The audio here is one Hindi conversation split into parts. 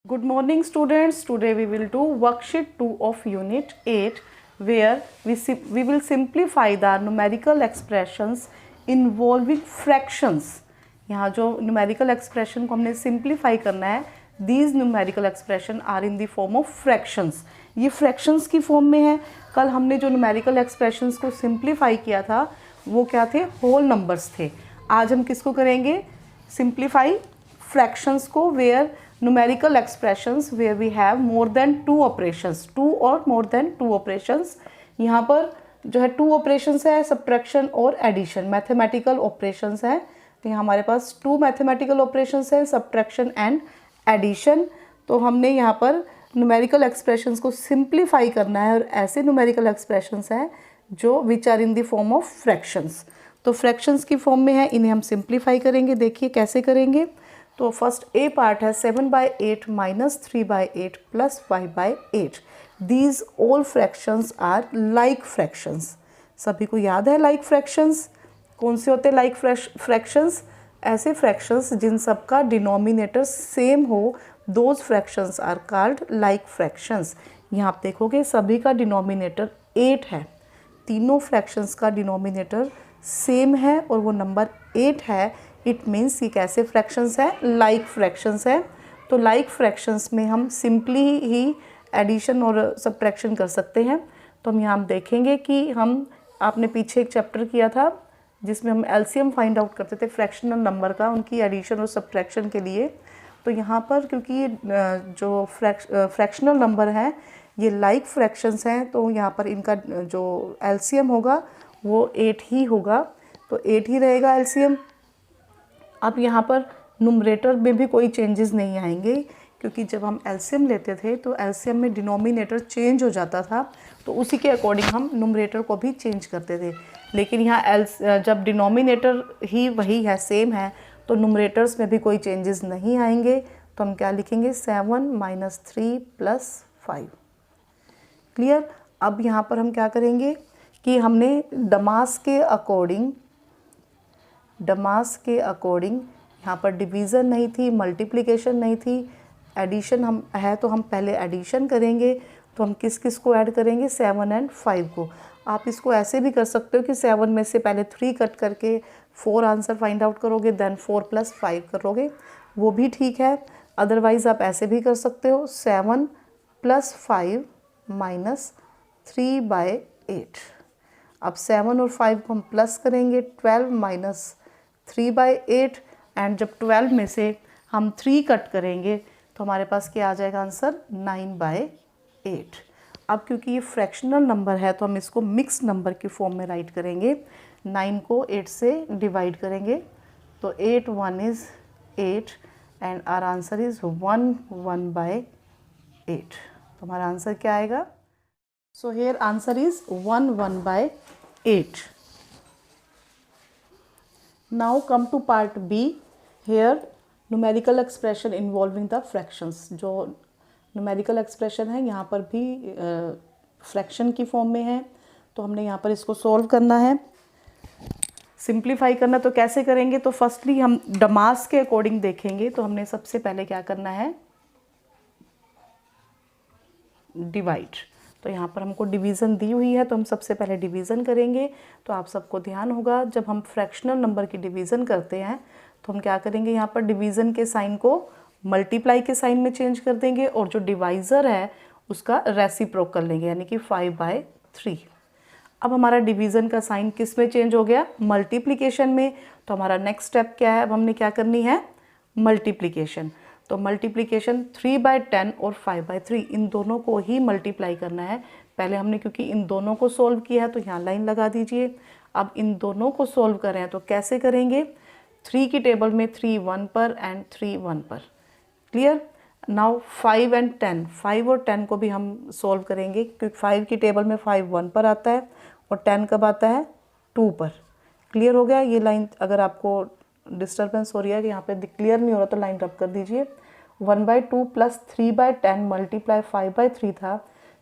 Good morning students. Today we will do worksheet 2 of unit 8 where we will simplify the numerical expressions involving fractions. यहाँ जो numerical expression को हमने simplify करना है, these numerical expression are in the form of fractions. ये fractions की form में है. कल हमने जो numerical expressions को simplify किया था वो क्या थे? whole numbers थे. आज हम किसको करेंगे? simplify fractions को where numerical expressions where we have more than two operations, two or more than two operations. यहाँ पर जो है two operations है subtraction और addition, mathematical operations है. तो यहाँ हमारे पास two mathematical operations है subtraction and addition. तो हमने यहाँ पर numerical expressions को simplify करना है और ऐसे numerical expressions हैं जो which are in the form of fractions. तो fractions की form में है, इन्हें हम simplify करेंगे. देखिए कैसे करेंगे. तो फर्स्ट ए पार्ट है 7/8 minus 3/8 plus 5/8. These all fractions are like fractions. सभी को याद है लाइक फ्रैक्शंस कौन से होते हैं? लाइक फ्रैक्शंस ऐसे फ्रैक्शंस जिन सब का डिनोमिनेटर सेम हो, those fractions are called like fractions. यहाँ आप देखोगे सभी का डिनोमिनेटर 8 है, तीनों फ्रैक्शंस का डिनोमिनेटर सेम है और वो नंबर 8 है. इट मीन्स ये कैसे फ्रैक्शंस है? लाइक फ्रैक्शंस है. तो लाइक फ्रैक्शंस में हम सिंपली ही एडिशन और सब्ट्रैक्शन कर सकते हैं. तो हम यहाँ देखेंगे कि हम आपने पीछे एक चैप्टर किया था जिसमें हम एलसीएम फाइंड आउट करते थे फ्रैक्शनल नंबर का, उनकी एडिशन और सब्ट्रैक्शन के लिए. तो यहाँ पर क्योंकि ये जो फ्रैक्शनल नंबर हैं ये लाइक फ्रैक्शंस हैं, तो यहाँ पर इनका जो एलसीएम होगा वो 8 ही होगा. तो 8 ही रहेगा एलसीएम. अब यहाँ पर नुमरेटर में भी कोई चेंजेस नहीं आएंगे क्योंकि जब हम एलसीएम लेते थे तो एलसीएम में डिनोमिनेटर चेंज हो जाता था, तो उसी के अकॉर्डिंग हम नुमरेटर को भी चेंज करते थे. लेकिन यहाँ जब डिनोमिनेटर ही वही है, सेम है, तो नुमरेटर्स में भी कोई चेंजेस नहीं आएंगे. तो हम क्या लिखेंगे? 7 माइनस 3 प्लस 5. क्लियर. अब यहाँ पर हम क्या करेंगे कि हमने डमास के अकॉर्डिंग यहाँ पर डिवीज़न नहीं थी, मल्टीप्लिकेशन नहीं थी, एडिशन हम है, तो हम पहले एडिशन करेंगे. तो हम किस किस को ऐड करेंगे? 7 और 5 को. आप इसको ऐसे भी कर सकते हो कि 7 में से पहले 3 कट करके 4 आंसर फाइंड आउट करोगे, देन 4 + 5 करोगे, वो भी ठीक है. अदरवाइज़ आप ऐसे भी कर सकते हो 7 + 5 माइनस 3/8. अब 7 और 5 को हम प्लस करेंगे, 12 माइनस 3/8. एंड जब 12 में से हम 3 कट करेंगे तो हमारे पास क्या आ जाएगा आंसर? 9/8. अब क्योंकि ये फ्रैक्शनल नंबर है तो हम इसको मिक्स नंबर की फॉर्म में राइट करेंगे. 9 को 8 से डिवाइड करेंगे तो 8 1 is 8 and our answer is 1/8. तो हमारा आंसर क्या आएगा? So here answer is 1/8. Now come to part B. Here numerical expression involving the fractions. जो numerical expression है यहाँ पर भी fraction की फॉर्म में है, तो हमने यहाँ पर इसको सॉल्व करना है, सिंप्लीफाई करना. तो कैसे करेंगे? तो फर्स्टली हम डमास के अकॉर्डिंग देखेंगे. तो हमने सबसे पहले क्या करना है? डिवाइड. तो यहाँ पर हमको डिवीज़न दी हुई है तो हम सबसे पहले डिवीज़न करेंगे. तो आप सबको ध्यान होगा जब हम फ्रैक्शनल नंबर की डिवीज़न करते हैं तो हम क्या करेंगे? यहाँ पर डिवीज़न के साइन को मल्टीप्लाई के साइन में चेंज कर देंगे और जो डिवाइज़र है उसका रेसिप्रोक कर लेंगे, यानी कि 5/3. अब हमारा डिवीज़न का साइन किस में चेंज हो गया? मल्टीप्लिकेशन में. तो हमारा नेक्स्ट स्टेप क्या है? अब हमने क्या करनी है? मल्टीप्लिकेशन. तो मल्टीप्लिकेशन 3/10 और 5/3 इन दोनों को ही मल्टीप्लाई करना है. पहले हमने क्योंकि इन दोनों को सॉल्व किया है तो यहाँ लाइन लगा दीजिए. अब इन दोनों को सॉल्व करें तो कैसे करेंगे? 3 की टेबल में 3 1 पर एंड 3 1 पर. क्लियर. नाउ 5 एंड 10, 5 और 10 को भी हम सॉल्व करेंगे क्योंकि 5 की टेबल में 5 1 पर आता है और 10 कब आता है? 2 पर. क्लियर हो गया. ये लाइन अगर आपको डिस्टर्बेंस हो रही है कि यहाँ पे क्लियर नहीं हो रहा तो लाइन रब कर दीजिए. 1/2 प्लस 3/10 मल्टीप्लाई 5/3 था.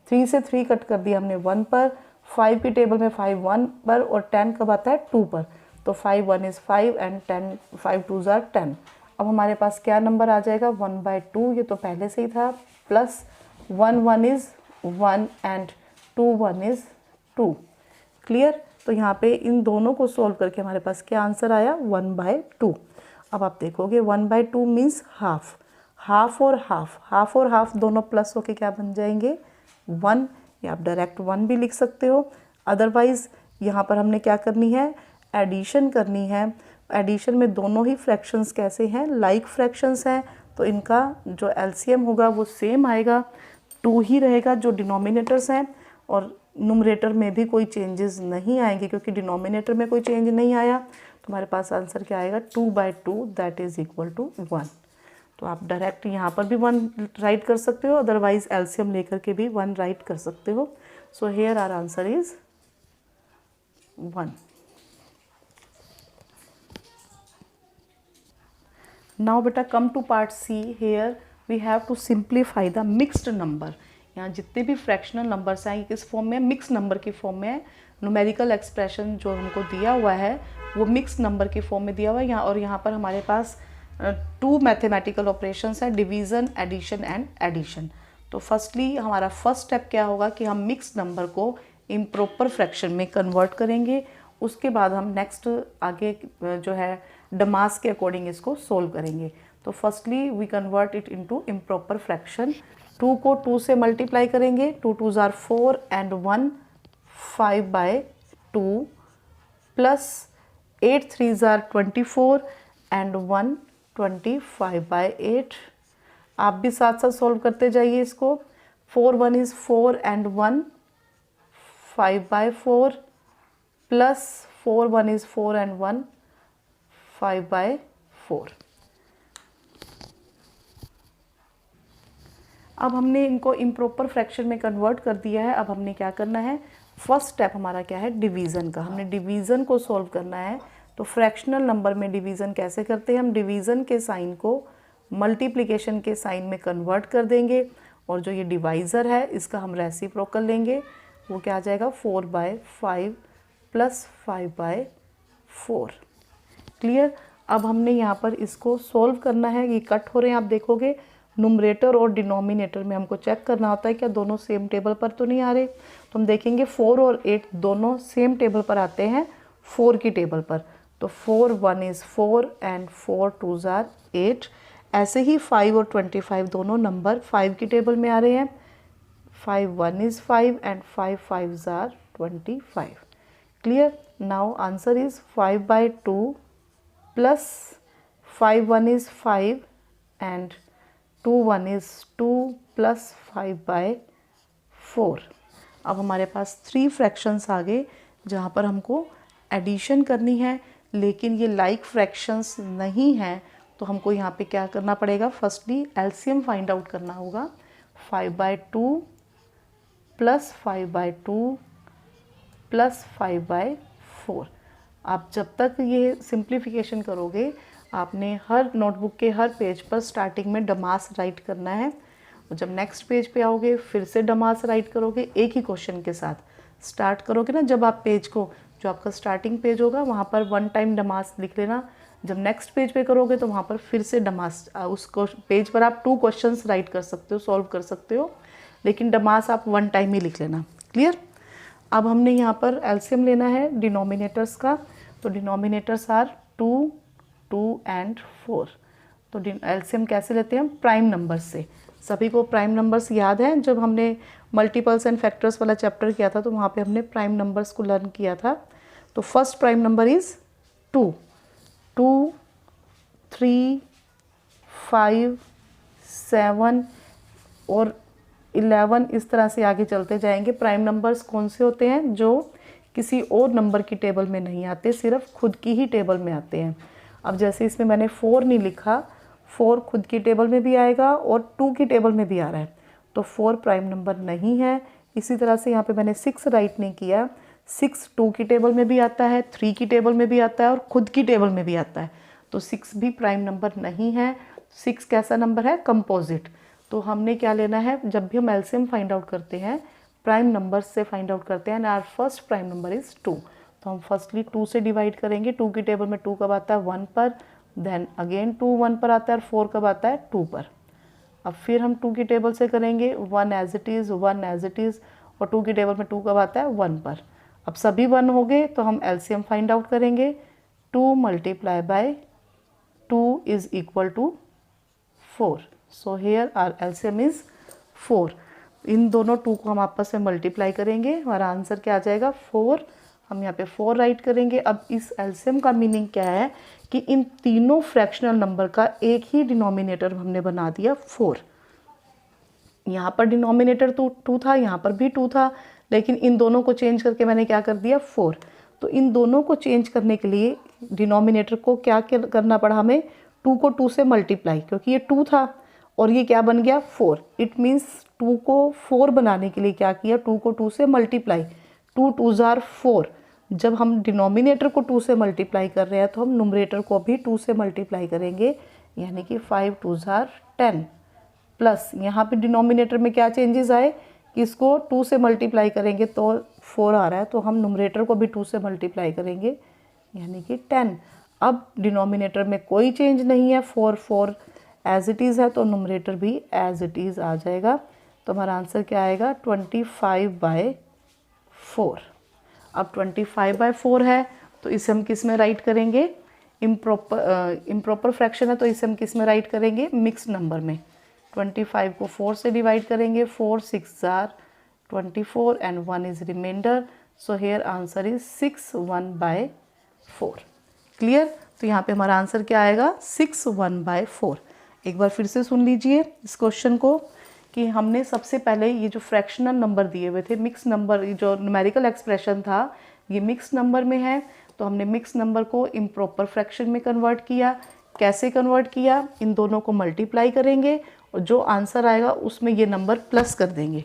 3 से 3 कट कर दिया हमने 1 पर. 5 की टेबल में 5 1 पर और 10 कब आता है? 2 पर. तो 5 1 इज़ 5 एंड 10 5 2 ज़ार 10. अब हमारे पास क्या नंबर आ जाएगा 1/2, ये तो पहले से ही था, plus 1 1 is 1 and 2 1 is 2। Clear. तो यहाँ पे इन दोनों को सॉल्व करके हमारे पास क्या आंसर आया 1/2। अब आप देखोगे 1/2 मीन्स हाफ, हाफ और हाफ, हाफ और हाफ दोनों प्लस होके क्या बन जाएंगे 1, या आप डायरेक्ट 1 भी लिख सकते हो। अदरवाइज़ यहाँ पर हमने क्या करनी है, एडिशन करनी है। एडिशन में दोनों ही फ्रैक्शंस कैसे हैं, लाइक फ्रैक्शंस हैं, तो इनका जो एलसीएम होगा वो सेम आएगा, 2 ही रहेगा जो डिनोमिनेटर्स हैं, और नुमरेटर में भी कोई चेंजेस नहीं आएंगे, क्योंकि डिनोमिनेटर में कोई चेंज नहीं आया, तो हमारे पास आंसर क्या आएगा 2/2 दैट इज़ इक्वल टू 1। तो आप डायरेक्ट यहाँ पर भी 1 राइट कर सकते हो, अदरवाइज एलसीएम लेकर के भी 1 राइट कर सकते हो। So here our answer is 1। Now बेटा come to part C. Here we have to simplify the mixed number. यहाँ जितने भी फ्रैक्शनल नंबर्स हैं किस फॉर्म में, मिक्स नंबर की फॉर्म में है। न्यूमेरिकल एक्सप्रेशन जो हमको दिया हुआ है वो मिक्स नंबर की फॉर्म में दिया हुआ है यहाँ, और यहाँ पर हमारे पास 2 मैथमेटिकल ऑपरेशंस हैं, डिवीज़न, एडिशन एंड एडिशन। तो फर्स्टली हमारा फर्स्ट स्टेप क्या होगा कि हम मिक्स नंबर को इम्प्रॉपर फ्रैक्शन में कन्वर्ट करेंगे। उसके बाद हम नेक्स्ट आगे जो है डमास के अकॉर्डिंग इसको सोल्व करेंगे। तो firstly we convert it into improper fraction. 2 को 2 से मल्टीप्लाई करेंगे, 2 2s are 4 and 1 5/2 plus 8 3s are 24 and 1 25/8। आप भी साथ साथ सॉल्व करते जाइए इसको। 4 1 is 4 and 1 5/4 plus 4 1 is 4 and 1 5/4। अब हमने इनको इम्प्रॉपर फ्रैक्शन में कन्वर्ट कर दिया है। अब हमने क्या करना है, फर्स्ट स्टेप हमारा क्या है, डिवीज़न का। हमने डिवीज़न को सॉल्व करना है। तो फ्रैक्शनल नंबर में डिवीज़न कैसे करते हैं, हम डिवीज़न के साइन को मल्टीप्लिकेशन के साइन में कन्वर्ट कर देंगे, और जो ये डिवाइज़र है इसका हम रेसिप्रोकल लेंगे। वो क्या आ जाएगा 4/5 प्लस 5/4। क्लियर। अब हमने यहाँ पर इसको सॉल्व करना है। ये कट हो रहे हैं, आप देखोगे नुमरेटर और डिनोमिनेटर में हमको चेक करना होता है क्या दोनों सेम टेबल पर तो नहीं आ रहे। तो हम देखेंगे 4 और 8 दोनों सेम टेबल पर आते हैं, 4 की टेबल पर। तो 4 1 is 4 and 4 2s are 8। ऐसे ही 5 और 25 दोनों नंबर 5 की टेबल में आ रहे हैं। 5 1 is 5 and 5 5s are 25। Clear. Now answer is 5/2 plus 5 1 is 5 and 2 1 is 2 plus 5/4। अब हमारे पास 3 फ्रैक्शंस आ गए जहाँ पर हमको एडिशन करनी है, लेकिन ये लाइक फ्रैक्शंस नहीं हैं। तो हमको यहाँ पे क्या करना पड़ेगा, फर्स्टली एलसीएम फाइंड आउट करना होगा। 5/2 प्लस 5/2 प्लस 5/4। आप जब तक ये सिंप्लीफिकेशन करोगे, आपने हर नोटबुक के हर पेज पर स्टार्टिंग में डमास राइट करना है, और जब नेक्स्ट पेज पे आओगे फिर से डमास राइट करोगे। एक ही क्वेश्चन के साथ स्टार्ट करोगे ना, जब आप पेज को, जो आपका स्टार्टिंग पेज होगा वहाँ पर 1 टाइम डमास लिख लेना। जब नेक्स्ट पेज पे करोगे तो वहाँ पर फिर से डमास, उस पेज पर आप 2 क्वेश्चंस राइट कर सकते हो, सॉल्व कर सकते हो, लेकिन डमास आप 1 टाइम ही लिख लेना। क्लियर। अब हमने यहाँ पर एलसीएम लेना है डिनोमिनेटर्स का। तो डिनोमिनेटर्स आर 2 2 and 4। तो एलसीएम कैसे लेते हैं हम, प्राइम नंबर से। सभी को प्राइम नंबर्स याद है, जब हमने मल्टीपल्स एंड फैक्टर्स वाला चैप्टर किया था तो वहाँ पे हमने प्राइम नंबर्स को लर्न किया था। तो फर्स्ट प्राइम नंबर इज़ 2 2 3 5 7 और 11, इस तरह से आगे चलते जाएंगे। प्राइम नंबर्स कौन से होते हैं, जो किसी और नंबर की टेबल में नहीं आते, सिर्फ खुद की ही टेबल में आते हैं। अब जैसे इसमें मैंने 4 नहीं लिखा, 4 खुद की टेबल में भी आएगा और 2 की टेबल में भी आ रहा है, तो 4 प्राइम नंबर नहीं है। इसी तरह से यहाँ पे मैंने 6 राइट नहीं किया, 6 2 की टेबल में भी आता है, 3 की टेबल में भी आता है और खुद की टेबल में भी आता है, तो 6 भी प्राइम नंबर नहीं है। 6 कैसा नंबर है, कंपोजिट। तो हमने क्या लेना है, जब भी हम एलसीएम फाइंड आउट करते हैं प्राइम नंबर से फाइंड आउट करते हैं, and our first prime number is 2। तो हम फर्स्टली 2 से डिवाइड करेंगे। 2 की टेबल में 2 कब आता है, 1 पर, देन अगेन 2 1 पर आता है और 4 कब आता है 2 पर। अब फिर हम 2 की टेबल से करेंगे 1 as it is, 1 as it is, और 2 की टेबल में 2 कब आता है 1 पर। अब सभी 1 हो गए तो हम एलसीएम फाइंड आउट करेंगे। 2 multiply by 2 is equal to 4। So here our LCM is 4। इन दोनों 2 को हम आपस में मल्टीप्लाई करेंगे, हमारा आंसर क्या आ जाएगा 4। हम यहाँ पे 4 राइट करेंगे। अब इस एलसीएम का मीनिंग क्या है कि इन तीनों फ्रैक्शनल नंबर का एक ही डिनोमिनेटर हमने बना दिया 4। यहाँ पर डिनोमिनेटर तो 2 था, यहाँ पर भी 2 था, लेकिन इन दोनों को चेंज करके मैंने क्या कर दिया 4। तो इन दोनों को चेंज करने के लिए डिनोमिनेटर को क्या करना पड़ा हमें, 2 को 2 से मल्टीप्लाई, क्योंकि ये 2 था और ये क्या बन गया 4। इट मीन्स 2 को 4 बनाने के लिए क्या किया, 2 को 2 से मल्टीप्लाई, 2 2s आर 4। जब हम डिनोमिनेटर को 2 से मल्टीप्लाई कर रहे हैं तो हम नुमरेटर को भी 2 से मल्टीप्लाई करेंगे, यानी कि 5 2s आर 10। प्लस यहाँ पे डिनोमिनेटर में क्या चेंजेस आए कि इसको 2 से मल्टीप्लाई करेंगे तो 4 आ रहा है, तो हम नुमरेटर को भी 2 से मल्टीप्लाई करेंगे, यानी कि 10। अब डिनोमिनेटर में कोई चेंज नहीं है, 4 4 एज इट इज़ है, तो नुमरेटर भी एज इट इज़ आ जाएगा। तो हमारा आंसर क्या आएगा 25/4। अब 25/4 है तो इसे हम किस में राइट करेंगे, इम्प्रॉपर फ्रैक्शन है तो इसे हम किस में राइट करेंगे, मिक्स नंबर में। 25 को 4 से डिवाइड करेंगे, 4 6 are 24 and 1 is reminder. So here answer is 6 1/4। Clear. तो यहाँ पे हमारा आंसर क्या आएगा 6 1/4। एक बार फिर से सुन लीजिए इस क्वेश्चन को कि हमने सबसे पहले ये जो फ्रैक्शनल नंबर दिए हुए थे, मिक्स नंबर, जो न्यूमेरिकल एक्सप्रेशन था ये मिक्स नंबर में है, तो हमने मिक्स नंबर को इम्प्रॉपर फ्रैक्शन में कन्वर्ट किया। कैसे कन्वर्ट किया, इन दोनों को मल्टीप्लाई करेंगे और जो आंसर आएगा उसमें ये नंबर प्लस कर देंगे।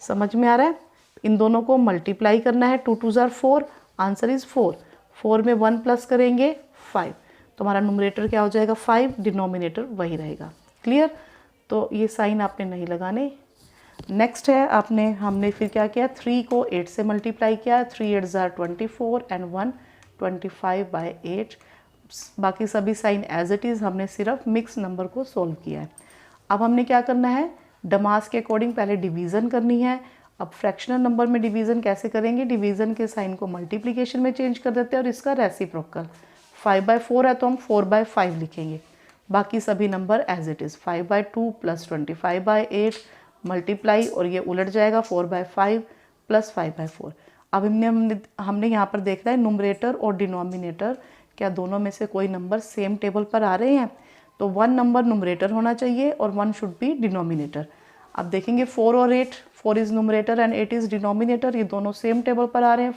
समझ में आ रहा है, इन दोनों को मल्टीप्लाई करना है, 2 2s आर 4, आंसर इज़ 4। 4 में 1 प्लस करेंगे 5, तो हमारा नुमरेटर क्या हो जाएगा 5, डिनोमिनेटर वही रहेगा। क्लियर। तो ये साइन आपने नहीं लगाने। नेक्स्ट है हमने फिर क्या किया, 3 को 8 से मल्टीप्लाई किया, 3 8s आर 24 एंड 1 25/8। बाकी सभी साइन एज इट इज़, हमने सिर्फ मिक्स नंबर को सोल्व किया है। अब हमने क्या करना है, डमास के अकॉर्डिंग पहले डिवीज़न करनी है। अब फ्रैक्शनल नंबर में डिवीज़न कैसे करेंगे, डिवीज़न के साइन को मल्टीप्लिकेशन में चेंज कर देते हैं और इसका रेसिप्रोकल। 5/4 है तो हम 4/5 लिखेंगे, बाकी सभी नंबर as it is. 5/2 plus 25/8 multiply, और ये उलट जाएगा 4/5 प्लस 5/4। अब हमने यहाँ पर देखना है नुमरेटर और डिनोमिनेटर क्या दोनों में से कोई नंबर सेम टेबल पर आ रहे हैं, तो 1 नंबर नुमरेटर होना चाहिए और 1 शुड बी डिनोमिनेटर। अब देखेंगे 4 और 8, 4 is numerator and 8 is denominator, ये दोनों सेम टेबल पर आ रहे हैं।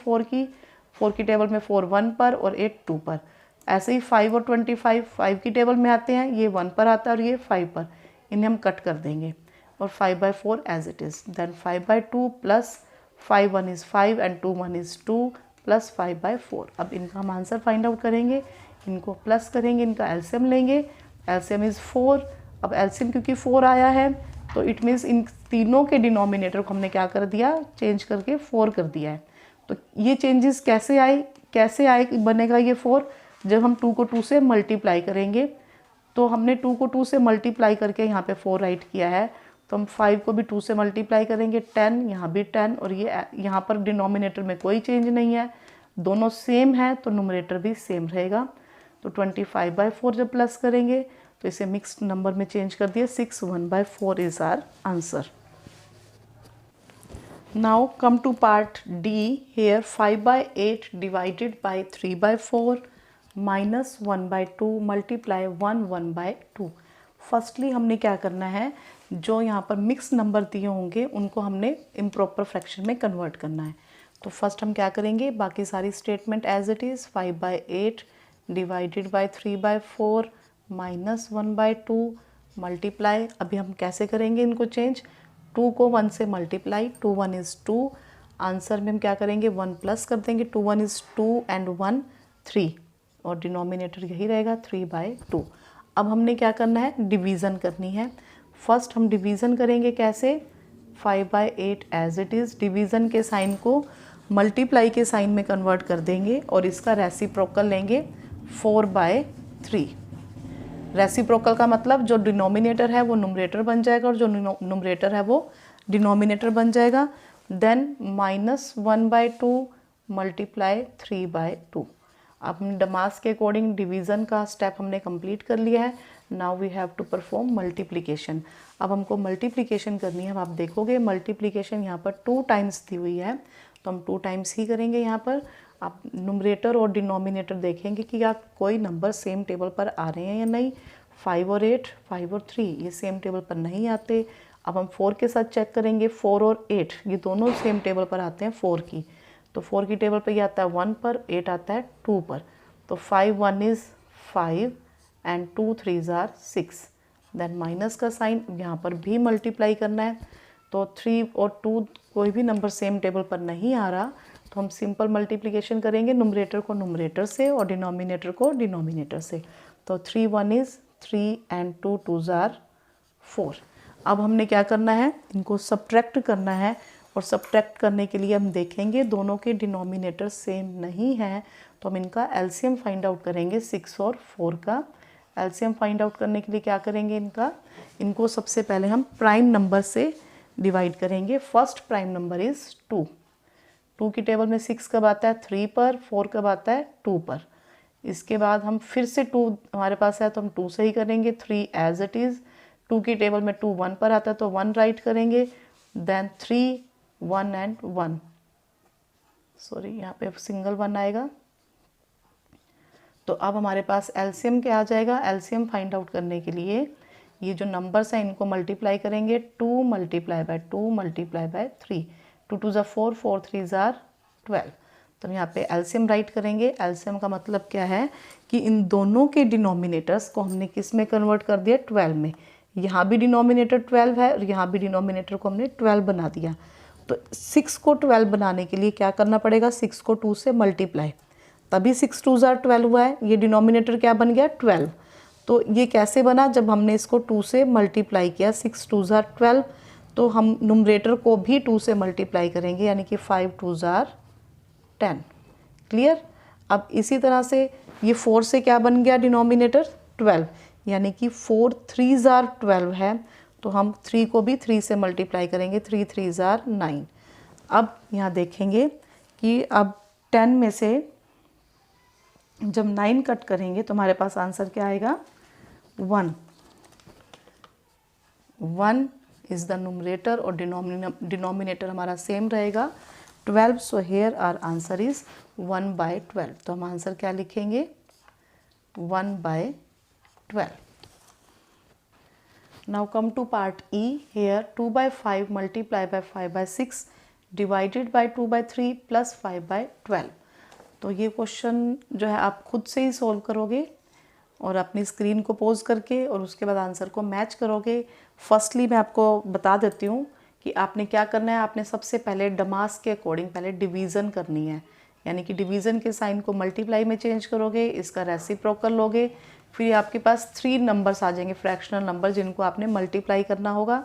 4 की टेबल में 4 1 पर और 8 2 पर। ऐसे ही 5 और 25 5 की टेबल में आते हैं, ये 1 पर आता है और ये 5 पर, इन्हें हम कट कर देंगे और 5/4 as it is. Then 5/2 plus 5 1 is 5 and 2 1 is 2 plus 5/4। अब इनका हम आंसर फाइंड आउट करेंगे, इनको प्लस करेंगे, इनका एलसीएम लेंगे, एलसीएम इज़ 4। अब एलसीएम क्योंकि 4 आया है तो इट मीन्स इन तीनों के डिनोमिनेटर को हमने क्या कर दिया, चेंज करके 4 कर दिया है। तो ये चेंजेस कैसे आए बनेगा ये 4, जब हम 2 को 2 से मल्टीप्लाई करेंगे। तो हमने 2 को 2 से मल्टीप्लाई करके यहाँ पे 4 राइट किया है, तो हम 5 को भी 2 से मल्टीप्लाई करेंगे 10, यहाँ भी 10, और ये यहाँ पर डिनोमिनेटर में कोई चेंज नहीं है, दोनों सेम है तो नुमरेटर भी सेम रहेगा। तो 25/4 जब प्लस करेंगे तो इसे मिक्स नंबर में चेंज कर दिया, 6 1/4 is our answer. Now come to part D. Here 5/8 divided by 3/4 minus 1/2 multiply 1 1/2। Firstly हमने क्या करना है, जो यहाँ पर मिक्स नंबर दिए होंगे उनको हमने इम्प्रॉपर फ्रैक्शन में कन्वर्ट करना है। तो फर्स्ट हम क्या करेंगे, बाकी सारी statement as it is, 5/8 divided by 3/4 minus 1/2 multiply. अभी हम कैसे करेंगे इनको चेंज, 2 को 1 से मल्टीप्लाई, 2 1 इज़ 2, आंसर में हम क्या करेंगे 1 प्लस कर देंगे, 2 1 इज़ 2 एंड 1 3, और डिनोमिनेटर यही रहेगा 3/2। अब हमने क्या करना है, डिवीज़न करनी है। फर्स्ट हम डिवीज़न करेंगे कैसे, 5/8 एज इट इज़, डिवीज़न के साइन को मल्टीप्लाई के साइन में कन्वर्ट कर देंगे और इसका रेसिप्रोकल लेंगे 4/3। रेसिप्रोकल का मतलब जो डिनोमिनेटर है वो नुमरेटर बन जाएगा और जो नुमरेटर है वो डिनोमिनेटर बन जाएगा। Then -1/2 multiply 3/2। अब हमने डमास के अकॉर्डिंग डिवीज़न का स्टेप हमने कंप्लीट कर लिया है। Now we have to perform multiplication. अब हमको मल्टीप्लिकेशन करनी है। अब आप देखोगे मल्टीप्लिकेशन यहाँ पर 2 टाइम्स दी हुई है, तो हम 2 टाइम्स ही करेंगे। यहाँ पर आप नुमरेटर और डिनोमिनेटर देखेंगे कि क्या कोई नंबर सेम टेबल पर आ रहे हैं या नहीं। 5 और 8, 5 और 3 ये सेम टेबल पर नहीं आते। अब हम 4 के साथ चेक करेंगे। 4 और 8 ये दोनों सेम टेबल पर आते हैं 4 की। तो 4 की टेबल पर ये आता है 1 पर, 8 आता है 2 पर। तो 5 1 is 5 and 2 3 are 6। Then minus का साइन, यहाँ पर भी मल्टीप्लाई करना है। तो 3 और 2 कोई भी नंबर सेम टेबल पर नहीं आ रहा, तो हम सिंपल मल्टीप्लिकेशन करेंगे नुमरेटर को नुमरेटर से और डिनोमिनेटर को डिनोमिनेटर से। तो 3 1 इज़ 3 एंड 2 2 आर 4। अब हमने क्या करना है, इनको सब्ट्रैक्ट करना है। और सब्ट्रैक्ट करने के लिए हम देखेंगे दोनों के डिनोमिनेटर सेम नहीं है, तो हम इनका एलसीएम फाइंड आउट करेंगे। 6 और 4 का एलसीएम फाइंड आउट करने के लिए क्या करेंगे, इनको सबसे पहले हम प्राइम नंबर से डिवाइड करेंगे। First prime number is 2। 2 की टेबल में 6 कब आता है 3 पर, 4 कब आता है 2 पर। इसके बाद हम फिर से 2 हमारे पास है तो हम 2 से ही करेंगे। 3 एज इट इज़। 2 की टेबल में 2 1 पर आता है तो 1 राइट करेंगे। देन 3 1 एंड 1, सॉरी यहाँ पे सिंगल 1 आएगा। तो अब हमारे पास एलसीएम क्या आ जाएगा। एलसीएम फाइंड आउट करने के लिए ये जो नंबर्स हैं इनको मल्टीप्लाई करेंगे। 2 मल्टीप्लाई बाय 2 मल्टीप्लाई बाय 3। 2 2 ज़ा 4, 4 3 ज़ा 12। तो हम यहाँ पे एलसीएम राइट करेंगे। एलसीएम का मतलब क्या है कि इन दोनों के डिनोमिनेटर्स को हमने किस में कन्वर्ट कर दिया, 12 में। यहाँ भी डिनोमिनेटर 12 है और यहाँ भी डिनोमिनेटर को हमने 12 बना दिया। तो 6 को 12 बनाने के लिए क्या करना पड़ेगा, 6 को 2 से मल्टीप्लाई, तभी 6 2 ज़ा 12 हुआ है। ये डिनोमिनेटर क्या बन गया 12। तो ये कैसे बना, जब हमने इसको 2 से मल्टीप्लाई किया। 6 2 ज़ा 12, तो हम नुमरेटर को भी 2 से मल्टीप्लाई करेंगे, यानी कि 5 2 ज़ा 10। क्लियर। अब इसी तरह से ये 4 से क्या बन गया डिनोमिनेटर 12, यानी कि 4 3 ज़ा 12 है, तो हम 3 को भी 3 से मल्टीप्लाई करेंगे। 3 3 ज़ा 9। अब यहाँ देखेंगे कि अब 10 में से जब 9 कट करेंगे तो हमारे पास आंसर क्या आएगा, 1। 1 इज़ द नुमरेटर और डिनोमिनेटर हमारा सेम रहेगा 12। So here our answer is 1/12। तो हम आंसर क्या लिखेंगे, 1/12। Now come to part E. Here 2/5 multiply by 5/6 divided by 2/3 plus 5/12। तो ये क्वेश्चन जो है आप खुद से ही सॉल्व करोगे और अपनी स्क्रीन को पोज करके, और उसके बाद आंसर को मैच करोगे। फर्स्टली मैं आपको बता देती हूँ कि आपने क्या करना है। आपने सबसे पहले डमास के अकॉर्डिंग पहले डिवीज़न करनी है, यानी कि डिवीज़न के साइन को मल्टीप्लाई में चेंज करोगे, इसका रेसिप्रोकल लोगे, फिर आपके पास 3 नंबर्स आ जाएंगे फ्रैक्शनल नंबर जिनको आपने मल्टीप्लाई करना होगा।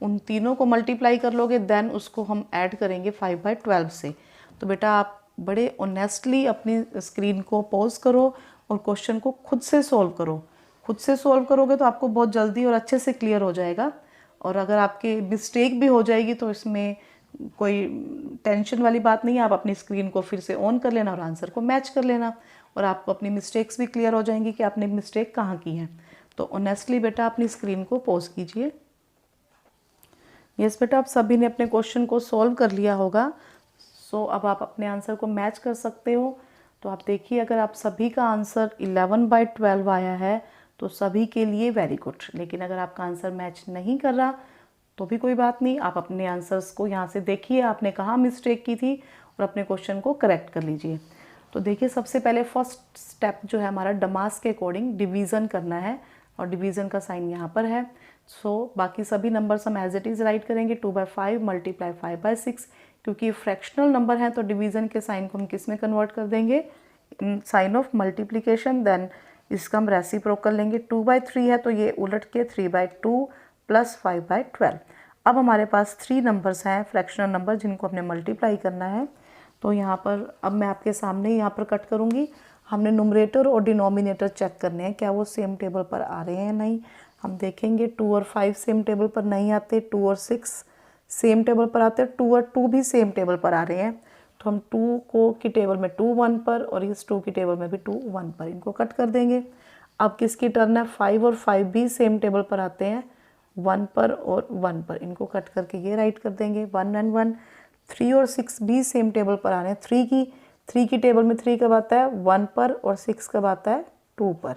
उन तीनों को मल्टीप्लाई कर लोगे, देन उसको हम ऐड करेंगे 5/12 से। तो बेटा आप बड़े ऑनेस्टली अपनी स्क्रीन को पॉज करो और क्वेश्चन को खुद से सॉल्व करो। खुद से सॉल्व करोगे तो आपको बहुत जल्दी और अच्छे से क्लियर हो जाएगा। और अगर आपके मिस्टेक भी हो जाएगी तो इसमें कोई टेंशन वाली बात नहीं है। आप अपनी स्क्रीन को फिर से ऑन कर लेना और आंसर को मैच कर लेना, और आपको अपनी मिस्टेक्स भी क्लियर हो जाएंगी कि आपने मिस्टेक कहाँ की है। तो ऑनेस्टली बेटा अपनी स्क्रीन को पॉज कीजिए। यस बेटा, आप सभी ने अपने क्वेश्चन को सॉल्व कर लिया होगा। सो अब आप अपने आंसर को मैच कर सकते हो। तो आप देखिए, अगर आप सभी का आंसर 11/12 आया है तो सभी के लिए वेरी गुड। लेकिन अगर आपका आंसर मैच नहीं कर रहा तो भी कोई बात नहीं, आप अपने आंसर्स को यहाँ से देखिए आपने कहाँ मिस्टेक की थी और अपने क्वेश्चन को करेक्ट कर लीजिए। तो देखिए, सबसे पहले फर्स्ट स्टेप जो है हमारा डमास के अकॉर्डिंग डिवीज़न करना है, और डिवीज़न का साइन यहाँ पर है। सो बाकी सभी नंबर्स हम एज इट इज़ राइट करेंगे। 2/5 मल्टीप्लाई 5/6, क्योंकि ये फ्रैक्शनल नंबर हैं तो डिवीज़न के साइन को हम किस में कन्वर्ट कर देंगे, साइन ऑफ मल्टीप्लिकेशन। देन इसका हम रेसिप्रोकल लेंगे। 2/3 है तो ये उलट के 3/2 प्लस 5/12। अब हमारे पास 3 नंबर्स हैं फ्रैक्शनल नंबर जिनको हमने मल्टीप्लाई करना है। तो यहाँ पर अब मैं आपके सामने यहाँ पर कट करूँगी, हमने नुमरेटर और डिनोमिनेटर चेक करने हैं क्या वो सेम टेबल पर आ रहे हैं नहीं। हम देखेंगे 2 और 5 सेम टेबल पर नहीं आते, 2 और 6 सेम टेबल पर आते हैं, 2 और 2 भी सेम टेबल पर आ रहे हैं। तो हम 2 को की टेबल में 2 1 पर और इस 2 की टेबल में भी 2 1 पर, इनको कट कर देंगे। अब किसकी टर्न है, 5 और 5 भी सेम टेबल पर आते हैं, 1 पर और 1 पर, इनको कट करके ये राइट कर देंगे 1 एंड 1। 3 और 6 भी सेम टेबल पर आ रहे हैं, 3 की टेबल में 3 कब आता है, 1 पर, और 6 कब आता है, 2 पर,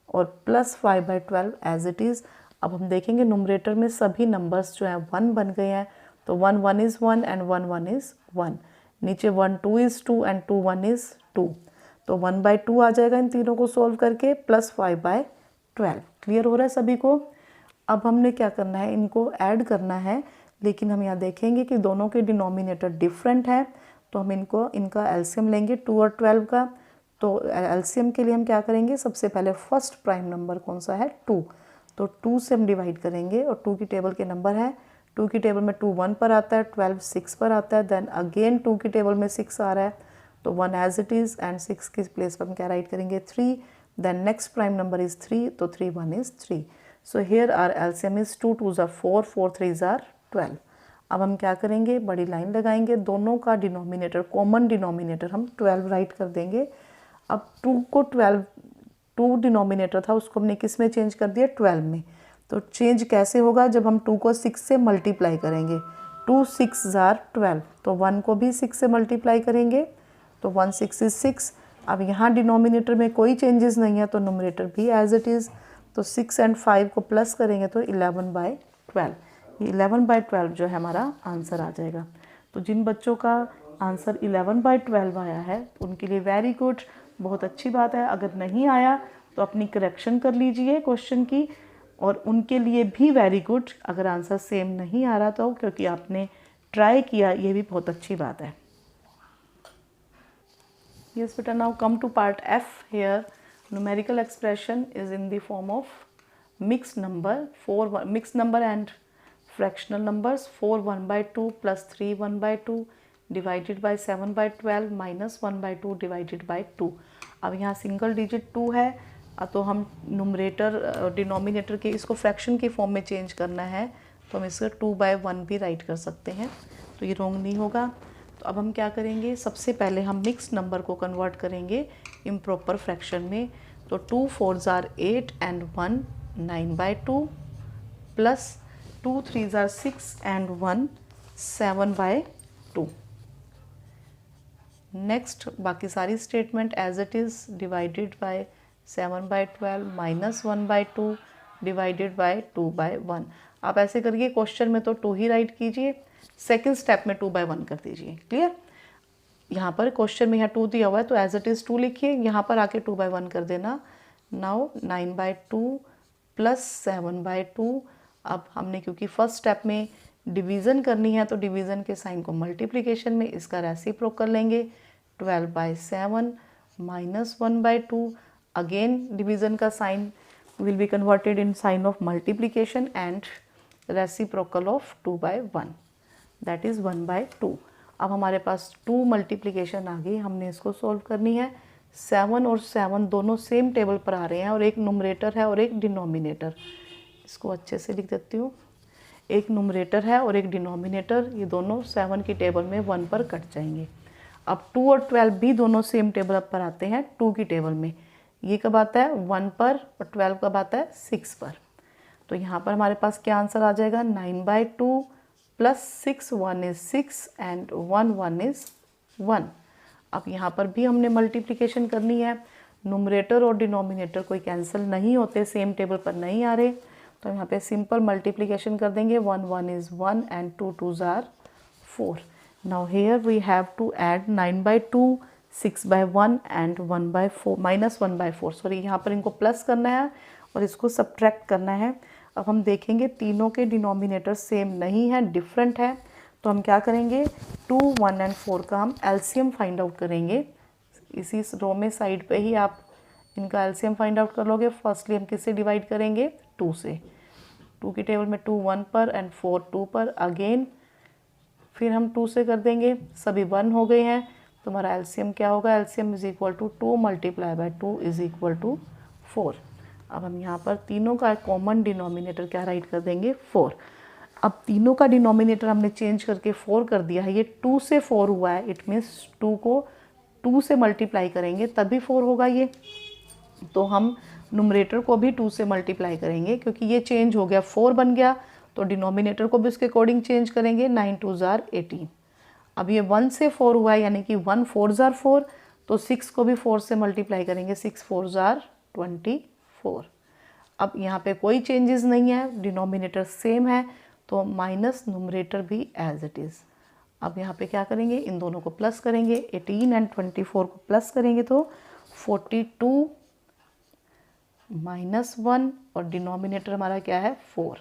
और प्लस 5/12 एज इट इज़। अब हम देखेंगे नुमरेटर में सभी नंबर्स जो हैं 1 बन गए हैं, तो 1 1 इज़ 1 एंड 1 1 इज़ 1। नीचे 1 2 इज़ 2 एंड 2 1 इज़ 2, तो 1/2 आ जाएगा इन तीनों को सॉल्व करके, प्लस 5/12। क्लियर हो रहा है सभी को। अब हमने क्या करना है, इनको ऐड करना है, लेकिन हम यहाँ देखेंगे कि दोनों के डिनोमिनेटर डिफरेंट है, तो हम इनका एलसीएम लेंगे 2 और 12 का। तो एलसीएम के लिए हम क्या करेंगे, सबसे पहले फर्स्ट प्राइम नंबर कौन सा है, 2, तो 2 से हम डिवाइड करेंगे, और 2 की टेबल के नंबर है, 2 की टेबल में 2 1 पर आता है, 12 6 पर आता है, देन अगेन 2 की टेबल में 6 आ रहा है, तो 1 एज इट इज़, एंड 6 की प्लेस पर हम क्या राइट करेंगे, 3, then next prime number is 3, तो 3 1 is 3। So here our LCM is 2 2 ज़ार 4, 4 3 ज़ार 12। अब हम क्या करेंगे, बड़ी लाइन लगाएंगे, दोनों का डिनोमिनेटर, कॉमन डिनोमिनेटर हम 12 राइट कर देंगे। अब 2 को 12, 2 डिनोमिनेटर था उसको हमने किस में चेंज कर दिया, 12 में। तो चेंज कैसे होगा, जब हम 2 को 6 से मल्टीप्लाई करेंगे, 2 6 ज़ार 12, तो 1 को भी 6 से मल्टीप्लाई करेंगे, तो 1 6 इज़ 6। अब यहाँ डिनोमिनेटर में कोई चेंजेस नहीं है, तो नोमिनेटर भी एज इट इज़, तो 6 एंड 5 को प्लस करेंगे तो 11/12। ये 11/12 जो है हमारा आंसर आ जाएगा। तो जिन बच्चों का आंसर 11/12 आया है उनके लिए वेरी गुड, बहुत अच्छी बात है। अगर नहीं आया तो अपनी करेक्शन कर लीजिए क्वेश्चन की, और उनके लिए भी वेरी गुड अगर आंसर सेम नहीं आ रहा तो, क्योंकि आपने ट्राई किया, ये भी बहुत अच्छी बात है। Yes beta, now come to part F. Here numerical expression is in the form of mixed number and fractional numbers. 4 1/2 plus 3 1/2 divided by 7/12 minus 1/2 divided by 2। अब यहाँ सिंगल डिजिट 2 है, तो हम नुमरेटर डिनोमिनेटर के इसको फ्रैक्शन की फॉर्म में चेंज करना है, तो हम इसका 2/1 भी राइट कर सकते हैं, तो ये रॉन्ग नहीं होगा। तो अब हम क्या करेंगे, सबसे पहले हम मिक्स नंबर को कन्वर्ट करेंगे इम्प्रॉपर फ्रैक्शन में। तो 2 4 ज़ार 8 एंड 1 9/2 प्लस 2 3 ज़ार 6 एंड 1 7/2। नेक्स्ट बाकी सारी statement as it is, divided by 7/12 minus 1/2 divided by 2/1। आप ऐसे करिए, क्वेश्चन में तो 2 ही राइट कीजिए, सेकेंड स्टेप में 2/1 कर दीजिए। क्लियर, यहाँ पर क्वेश्चन में यहाँ 2 दिया हुआ है तो एज इट इज़ 2 लिखिए, यहाँ पर आके 2/1 कर देना। Now 9/2 plus 7/2। अब हमने क्योंकि फर्स्ट स्टेप में डिवीज़न करनी है, तो डिवीज़न के साइन को मल्टीप्लिकेशन में इसका रेसिप्रोकल लेंगे, 12/7 माइनस 1/2। अगेन डिवीज़न का sign will be converted in sign of multiplication and reciprocal of 2/1, that is 1/2। अब हमारे पास 2 मल्टीप्लिकेशन आ गई, हमने इसको सॉल्व करनी है। 7 और 7 दोनों सेम टेबल पर आ रहे हैं, और एक नुमरेटर है और एक डिनोमिनेटर। इसको अच्छे से लिख देती हूँ, एक नुमरेटर है और एक डिनोमिनेटर, ये दोनों 7 की टेबल में 1 पर कट जाएंगे। अब 2 और 12 भी दोनों सेम टेबल पर आते हैं 2 की टेबल में, ये कब आता है 1 पर, और 12 कब आता है 6 पर। तो यहाँ पर हमारे पास क्या आंसर आ जाएगा, 9/2 प्लस 6 1 इज़ 6 एंड 1 1 इज़ 1। अब यहाँ पर भी हमने मल्टीप्लिकेशन करनी है, नुमरेटर और डिनोमिनेटर कोई कैंसिल नहीं होते, सेम टेबल पर नहीं आ रहे, तो यहाँ पे सिंपल मल्टीप्लिकेशन कर देंगे, 1 1 इज़ 1 एंड 2 2 ज़ार 4। Now here we have to add 9/2 6/1 and 1/4 minus 1/4, sorry यहाँ पर इनको प्लस करना है और इसको सब्ट्रैक्ट करना है। अब हम देखेंगे तीनों के डिनोमिनेटर सेम नहीं है, डिफरेंट है, तो हम क्या करेंगे, 2 1 एंड 4 का हम एलसीएम फाइंड आउट करेंगे। इसी रो में साइड पे ही आप इनका एलसीएम फाइंड आउट कर लोगे। फर्स्टली हम किससे डिवाइड करेंगे, 2 से। 2 की टेबल में 2 1 पर एंड 4 2 पर, अगेन फिर हम 2 से कर देंगे, सभी 1 हो गए हैं, तुम्हारा एलसीएम क्या होगा, LCM is equal to 2 multiply by 2 is equal to 4। अब हम यहाँ पर तीनों का कॉमन डिनोमिनेटर क्या राइट कर देंगे, 4। अब तीनों का डिनोमिनेटर हमने चेंज करके 4 कर दिया है, ये 2 से 4 हुआ है, इट मीन्स 2 को 2 से मल्टीप्लाई करेंगे तभी 4 होगा ये। तो हम नुमरेटर को भी 2 से मल्टीप्लाई करेंगे क्योंकि ये चेंज हो गया, 4 बन गया, तो डिनोमिनेटर को भी उसके अकॉर्डिंग चेंज करेंगे। 9 2 जार 18। अब ये 1 से 4 हुआ है, यानी कि 1 4 जार 4, तो 6 को भी 4 से मल्टीप्लाई करेंगे, 6 4 जार 24। अब यहाँ पे कोई चेंजेस नहीं है, डिनोमिनेटर सेम है, तो माइनस नुमरेटर भी एज इट इज़। अब यहाँ पे क्या करेंगे, इन दोनों को प्लस करेंगे, 18 एंड 24 को प्लस करेंगे तो 42 माइनस 1, और डिनोमिनेटर हमारा क्या है 4।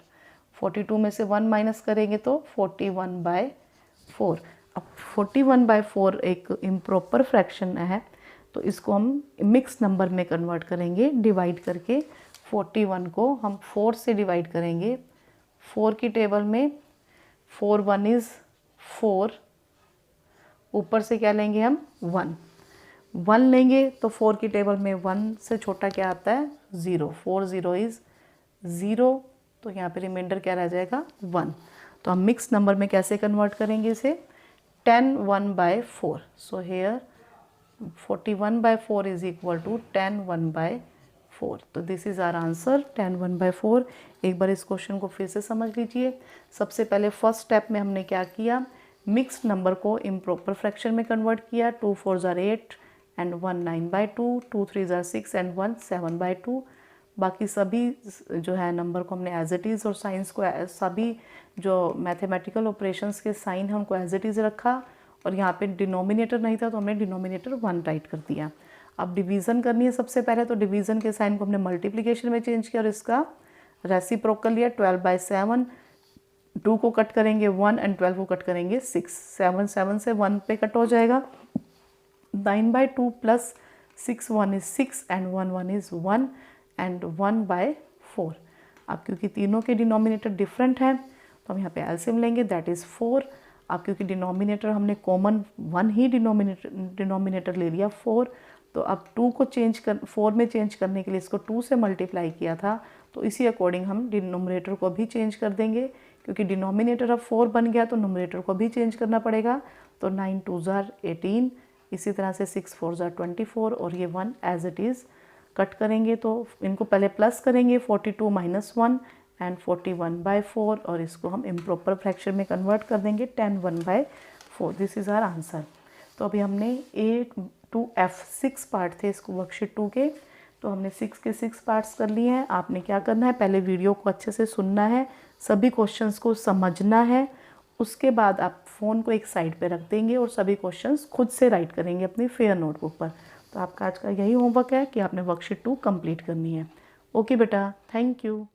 42 में से 1 माइनस करेंगे तो 41/4। अब 41/4 एक इम्प्रॉपर फ्रैक्शन है, तो इसको हम मिक्स नंबर में कन्वर्ट करेंगे, डिवाइड करके 41 को हम 4 से डिवाइड करेंगे। 4 की टेबल में 4 1 इज़ 4, ऊपर से क्या लेंगे हम 1 लेंगे, तो 4 की टेबल में 1 से छोटा क्या आता है 0, 4 0 इज़ 0, तो यहाँ पे रिमाइंडर क्या रह जाएगा 1। तो हम मिक्स नंबर में कैसे कन्वर्ट करेंगे इसे, 10 1/4। So here 41/4 is equal to 10 1/4। तो दिस इज़ आवर आंसर 10 1/4। एक बार इस क्वेश्चन को फिर से समझ लीजिए। सबसे पहले फर्स्ट स्टेप में हमने क्या किया, मिक्स्ड नंबर को इम्प्रॉपर फ्रैक्शन में कन्वर्ट किया। 2 4 जार 8 एंड 1 9/2, 2 3 जार 6 एंड 1 7/2। बाकी सभी जो है नंबर को हमने एज इट इज़, और साइंस को सभी जो मैथमेटिकल ऑपरेशंस के साइन है उनको एज इट इज़ रखा, और यहाँ पे डिनोमिनेटर नहीं था तो हमने डिनोमिनेटर 1 राइट कर दिया। अब डिवीज़न करनी है सबसे पहले, तो डिवीज़न के साइन को हमने मल्टीप्लिकेशन में चेंज किया और इसका रेसिप्रोकल लिया। 12/7, 2 को कट करेंगे 1 एंड 12 को कट करेंगे 6, 7 7 से 1 पे कट हो जाएगा। 9/2 plus 6 1 is 6 and 1 1 is 1 and 1/4। अब क्योंकि तीनों के डिनोमिनेटर डिफरेंट हैं तो हम यहाँ पे एलसीएम लेंगे, दैट इज़ 4। अब क्योंकि डिनोमिनेटर हमने कॉमन 1 ही डिनोमिनेटर ले लिया 4, तो अब 2 को चेंज कर 4 में चेंज करने के लिए इसको 2 से मल्टीप्लाई किया था, तो इसी अकॉर्डिंग हम डिनोमिनेटर को भी चेंज कर देंगे। क्योंकि डिनोमिनेटर अब 4 बन गया तो नोमिनेटर को भी चेंज करना पड़ेगा। तो 9 2 जार 18, इसी तरह से 6 4 जार 24, और ये 1 एज इट इज़ कट करेंगे, तो इनको पहले प्लस करेंगे, 42 माइनस 1 एंड 41/4, और इसको हम इम्प्रॉपर फ्रैक्शन में कन्वर्ट कर देंगे 10 1/4। This is our answer. तो अभी हमने A to F 6 पार्ट थे इसको वर्कशीट 2 के, तो हमने 6 के 6 पार्ट्स कर लिए हैं। आपने क्या करना है, पहले वीडियो को अच्छे से सुनना है, सभी क्वेश्चंस को समझना है, उसके बाद आप फ़ोन को एक साइड पे रख देंगे और सभी क्वेश्चंस खुद से राइट करेंगे अपनी फेयर नोटबुक पर। तो आपका आज का यही होमवर्क है कि आपने वर्कशीट 2 कंप्लीट करनी है। ओके बेटा, थैंक यू।